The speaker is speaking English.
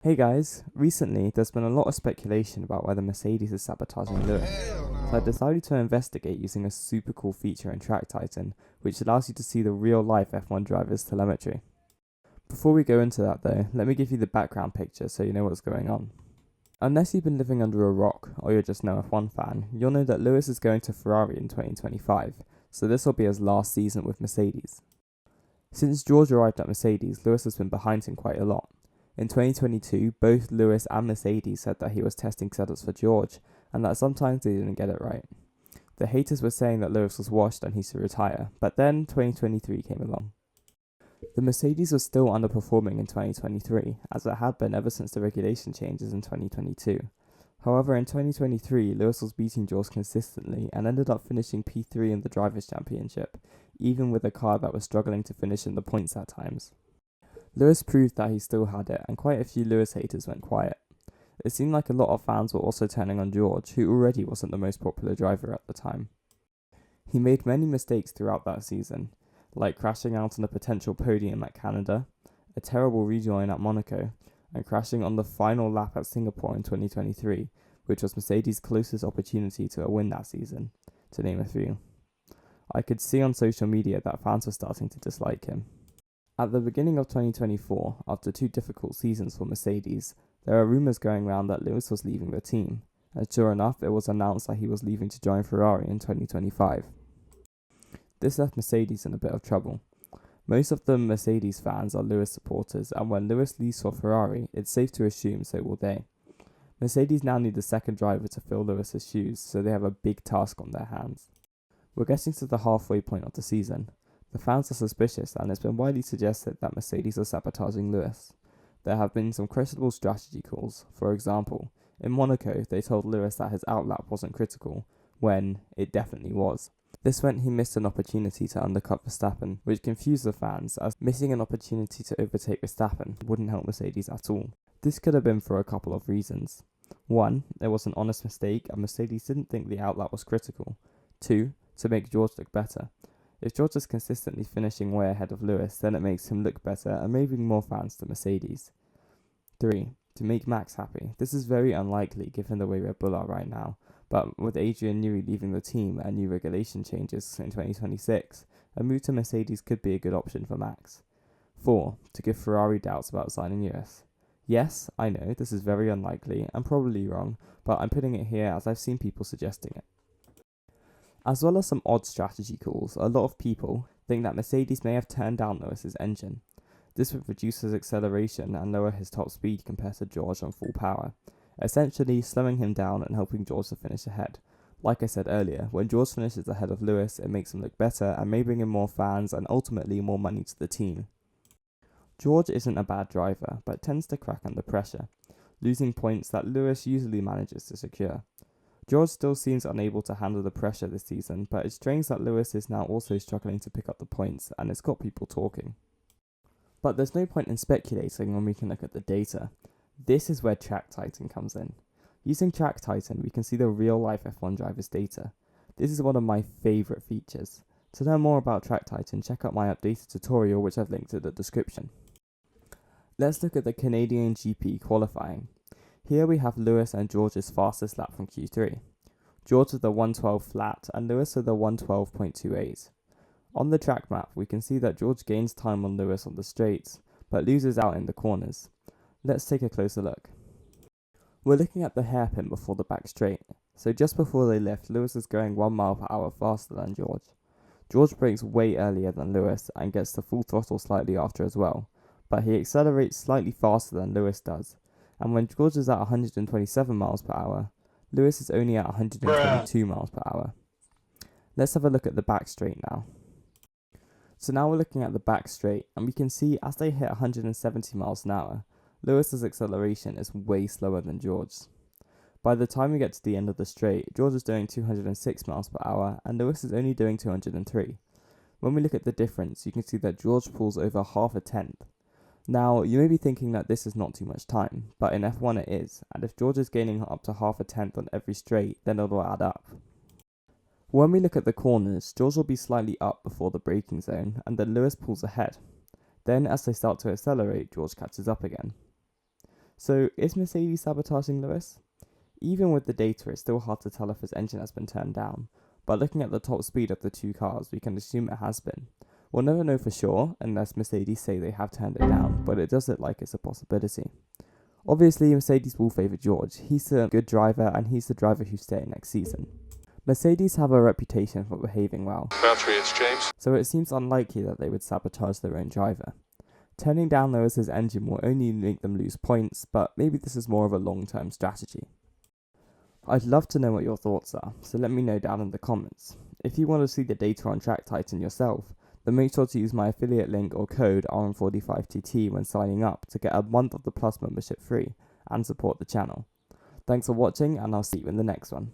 Hey guys, recently there's been a lot of speculation about whether Mercedes is sabotaging Lewis, so I decided to investigate using a super cool feature in Track Titan, which allows you to see the real life F1 driver's telemetry. Before we go into that though, let me give you the background picture so you know what's going on. Unless you've been living under a rock or you're just no F1 fan, you'll know that Lewis is going to Ferrari in 2025, so this will be his last season with Mercedes. Since George arrived at Mercedes, Lewis has been behind him quite a lot. In 2022, both Lewis and Mercedes said that he was testing setups for George, and that sometimes they didn't get it right. The haters were saying that Lewis was washed and he should retire, but then 2023 came along. The Mercedes was still underperforming in 2023, as it had been ever since the regulation changes in 2022. However, in 2023, Lewis was beating George consistently and ended up finishing P3 in the Drivers' Championship, even with a car that was struggling to finish in the points at times. Lewis proved that he still had it, and quite a few Lewis haters went quiet. It seemed like a lot of fans were also turning on George, who already wasn't the most popular driver at the time. He made many mistakes throughout that season, like crashing out on a potential podium at Canada, a terrible rejoin at Monaco, and crashing on the final lap at Singapore in 2023, which was Mercedes' closest opportunity to a win that season, to name a few. I could see on social media that fans were starting to dislike him. At the beginning of 2024, after two difficult seasons for Mercedes, there are rumours going around that Lewis was leaving the team, and sure enough, it was announced that he was leaving to join Ferrari in 2025. This left Mercedes in a bit of trouble. Most of the Mercedes fans are Lewis supporters, and when Lewis leaves for Ferrari, it's safe to assume so will they. Mercedes now need a second driver to fill Lewis's shoes, so they have a big task on their hands. We're getting to the halfway point of the season. The fans are suspicious, and it's been widely suggested that Mercedes are sabotaging Lewis. There have been some questionable strategy calls. For example, in Monaco, they told Lewis that his outlap wasn't critical, when it definitely was. This meant he missed an opportunity to undercut Verstappen, which confused the fans, as missing an opportunity to overtake Verstappen wouldn't help Mercedes at all. This could have been for a couple of reasons. 1. It was an honest mistake, and Mercedes didn't think the outlap was critical. 2. To make George look better. If George is consistently finishing way ahead of Lewis, then it makes him look better and may bring more fans to Mercedes. 3. To make Max happy. This is very unlikely given the way Red Bull are right now, but with Adrian Newey leaving the team and new regulation changes in 2026, a move to Mercedes could be a good option for Max. 4. To give Ferrari doubts about signing Lewis. Yes, I know, this is very unlikely and probably wrong, but I'm putting it here as I've seen people suggesting it. As well as some odd strategy calls, a lot of people think that Mercedes may have turned down Lewis's engine. This would reduce his acceleration and lower his top speed compared to George on full power, essentially slowing him down and helping George to finish ahead. Like I said earlier, when George finishes ahead of Lewis, it makes him look better and may bring in more fans and ultimately more money to the team. George isn't a bad driver, but tends to crack under pressure, losing points that Lewis usually manages to secure. George still seems unable to handle the pressure this season, but it's strange that Lewis is now also struggling to pick up the points, and it's got people talking. But there's no point in speculating when we can look at the data. This is where Track Titan comes in. Using Track Titan, we can see the real-life F1 drivers' data. This is one of my favourite features. To learn more about Track Titan, check out my updated tutorial, which I've linked in the description. Let's look at the Canadian GP qualifying. Here we have Lewis and George's fastest lap from Q3. George with the 112 flat and Lewis with the 112.28. On the track map, we can see that George gains time on Lewis on the straights, but loses out in the corners. Let's take a closer look. We're looking at the hairpin before the back straight, so just before they lift, Lewis is going 1 mile per hour faster than George. George brakes way earlier than Lewis and gets to full throttle slightly after as well, but he accelerates slightly faster than Lewis does. And when George is at 127 miles per hour, Lewis is only at 122 miles per hour. Let's have a look at the back straight now. So now we're looking at the back straight, and we can see as they hit 170 miles an hour, Lewis's acceleration is way slower than George's. By the time we get to the end of the straight, George is doing 206 miles per hour, and Lewis is only doing 203. When we look at the difference, you can see that George pulls over half a tenth. Now, you may be thinking that this is not too much time, but in F1 it is, and if George is gaining up to half a tenth on every straight, then it'll add up. When we look at the corners, George will be slightly up before the braking zone, and then Lewis pulls ahead. Then, as they start to accelerate, George catches up again. So, is Mercedes sabotaging Lewis? Even with the data, it's still hard to tell if his engine has been turned down, but looking at the top speed of the two cars, we can assume it has been. We'll never know for sure unless Mercedes say they have turned it down, but it does look like it's a possibility. Obviously, Mercedes will favour George. He's a good driver and he's the driver who's staying next season. Mercedes have a reputation for behaving well, Battery exchange. so it seems unlikely that they would sabotage their own driver. Turning down Lewis's engine will only make them lose points, but maybe this is more of a long-term strategy. I'd love to know what your thoughts are, so let me know down in the comments. If you want to see the data on Track Titan yourself, then make sure to use my affiliate link or code RM45TT when signing up to get a month of the Plus membership free and support the channel. Thanks for watching, and I'll see you in the next one.